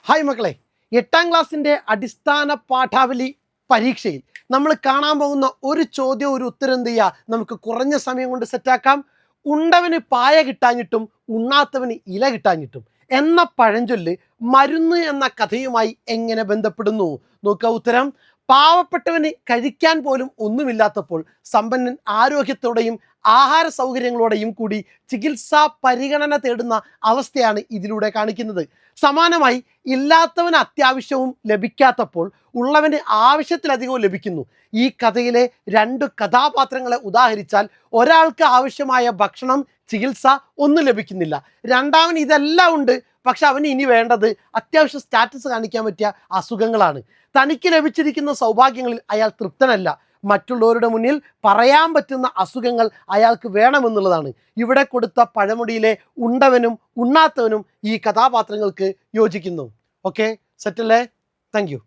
Hi മക്കളെ, 8ാം ക്ലാസ്സിൻ്റെ അടിസ്ഥാന പാഠാവലി പരീക്ഷയിൽ നമ്മൾ കാണാൻ പോകുന്ന ഒരു ചോദ്യം ഒരു ഉത്തരം എന്ത് ചെയ്യുക, നമുക്ക് കുറഞ്ഞ സമയം കൊണ്ട് സെറ്റാക്കാം. ഉണ്ടവന് പായ കിട്ടാഞ്ഞിട്ടും ഉണ്ണാത്തവന് ഇല കിട്ടാഞ്ഞിട്ടും എന്ന പഴഞ്ചൊല്ല് മരുന്ന് എന്ന കഥയുമായി എങ്ങനെ ബന്ധപ്പെടുന്നു? നോക്കുക ഉത്തരം. പാവപ്പെട്ടവന് കഴിക്കാൻ പോലും ഒന്നുമില്ലാത്തപ്പോൾ സമ്പന്നൻ ആരോഗ്യത്തോടെയും ആഹാര സൗകര്യങ്ങളോടെയും കൂടി ചികിത്സാ പരിഗണന തേടുന്ന അവസ്ഥയാണ് ഇതിലൂടെ കാണിക്കുന്നത്. സമാനമായി ഇല്ലാത്തവന് അത്യാവശ്യവും ലഭിക്കാത്തപ്പോൾ ഉള്ളവന് ആവശ്യത്തിലധികവും ലഭിക്കുന്നു. ഈ കഥയിലെ രണ്ട് കഥാപാത്രങ്ങളെ ഉദാഹരിച്ചാൽ ഒരാൾക്ക് ആവശ്യമായ ഭക്ഷണം, ചികിത്സ ഒന്നും ലഭിക്കുന്നില്ല. രണ്ടാമന് ഇതെല്ലാം ഉണ്ട്, പക്ഷെ അവന് ഇനി വേണ്ടത് അത്യാവശ്യം സ്റ്റാറ്റസ് കാണിക്കാൻ പറ്റിയ അസുഖങ്ങളാണ്. തനിക്ക് ലഭിച്ചിരിക്കുന്ന സൗഭാഗ്യങ്ങളിൽ അയാൾ തൃപ്തനല്ല. മറ്റുള്ളവരുടെ മുന്നിൽ പറയാൻ പറ്റുന്ന അസുഖങ്ങൾ അയാൾക്ക് വേണമെന്നുള്ളതാണ്. ഇവിടെ കൊടുത്ത പഴമൊഴിയിലെ ഉണ്ടവനും ഉണ്ണാത്തവനും ഈ കഥാപാത്രങ്ങൾക്ക് യോജിക്കുന്നു. ഓക്കെ, സെറ്റല്ലേ? Thank U.